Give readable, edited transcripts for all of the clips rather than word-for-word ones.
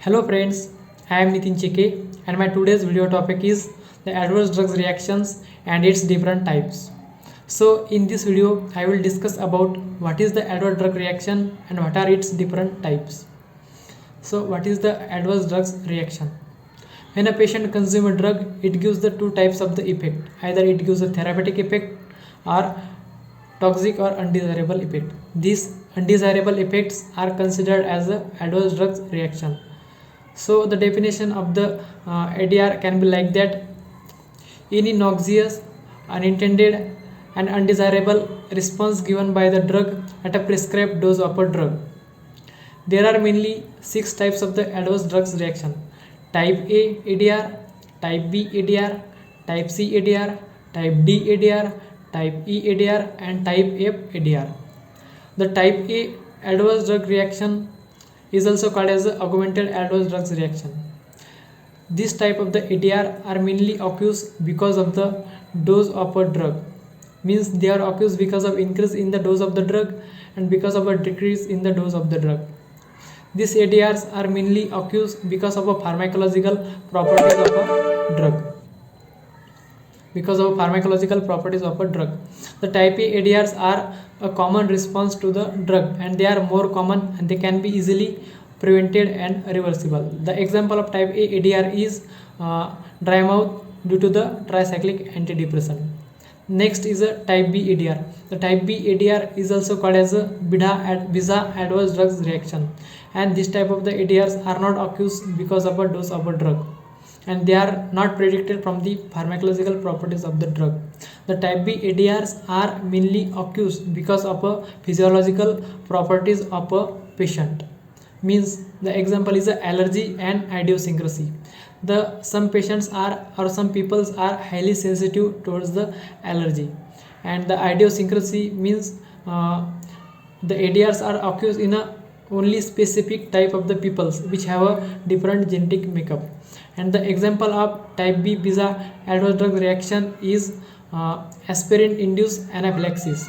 Hello friends, I am Nitin Chike and my today's video topic is the adverse drugs reactions and its different types. So in this video I will discuss about what is the adverse drug reaction and what are its different types. So what is the adverse drugs reaction? When a patient consumes a drug, it gives the two types of the effect. Either it gives a therapeutic effect or toxic or undesirable effect. These undesirable effects are considered as the adverse drugs reaction. So the definition of the ADR can be like that: any noxious, unintended and undesirable response given by the drug at a prescribed dose of a drug. There are mainly 6 types of the adverse drugs reaction: type A ADR, type B ADR, type C ADR, type D ADR, type E ADR and type F ADR. The type A adverse drug reaction is also called as the augmented adverse drugs reaction. This type of the ADR are mainly occurs because of the dose of a drug. Means they are occurs because of increase in the dose of the drug and because of a decrease in the dose of the drug. These ADRs are mainly occurs because of a pharmacological properties of a drug. The type A ADRs are a common response to the drug and they are more common and they can be easily prevented and reversible. The example of type A ADR is dry mouth due to the tricyclic antidepressant. Next is a type B ADR. The type B ADR is also called as a VISA adverse drugs reaction, and this type of the ADRs are not occurs because of a dose of a drug and they are not predicted from the pharmacological properties of the drug. The type B ADRs are mainly occurs because of a physiological properties of a patient. Means the example is a allergy and idiosyncrasy. Some patients are or some peoples are highly sensitive towards the allergy, and the idiosyncrasy means the ADRs are occurs in a only specific type of the peoples which have a different genetic makeup. And the example of type B VISA adverse drug reaction is aspirin induced anaphylaxis.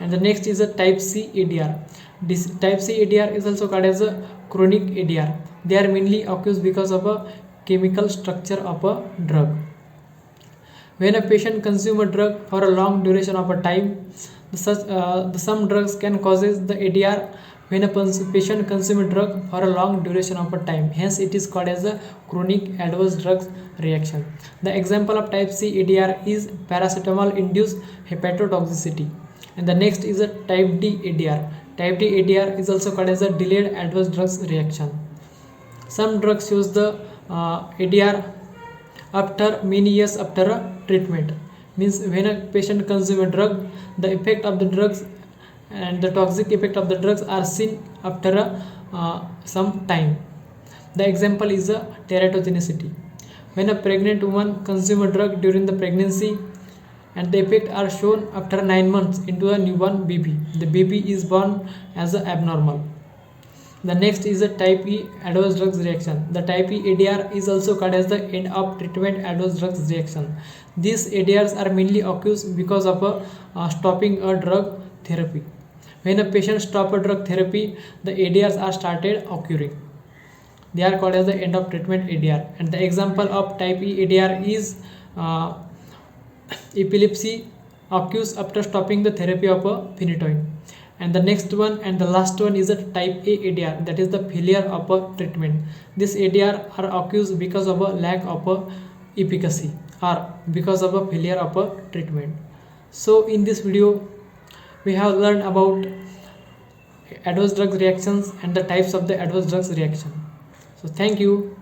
And the next is a type C ADR. This type C ADR is also called as a chronic ADR. They are mainly occurs because of a chemical structure of a drug. When a patient consumes a drug for a long duration of a time, some drugs can causes the ADR when a patient consumes a drug for a long duration of a time. Hence it is called as a chronic adverse drugs reaction. The example of type C ADR is paracetamol induced hepatotoxicity. And the next is a type D ADR. Type D ADR is also called as a delayed adverse drugs reaction. Some drugs use the ADR after many years after a treatment. Means when a patient consumes a drug, the effect of the drugs and the toxic effect of the drugs are seen after some time. The example is a teratogenicity. When a pregnant woman consumes a drug during the pregnancy and the effect are shown after 9 months into a newborn baby, the baby is born as a abnormal. The next is a type E adverse drugs reaction. The type E ADR is also called as the end of treatment adverse drugs reaction. These ADRs are mainly occurs because of stopping a drug therapy. When a patient stops a drug therapy, the ADRs are started occurring. They are called as the end of treatment ADR. And the example of type E ADR is epilepsy occurs after stopping the therapy of a phenytoin. And the next one and the last one is a type A ADR, that is the failure of a treatment. This ADR are occurs because of a lack of a efficacy or because of a failure of a treatment. So in this video we have learned about adverse drugs reactions and the types of the adverse drugs reaction. So thank you.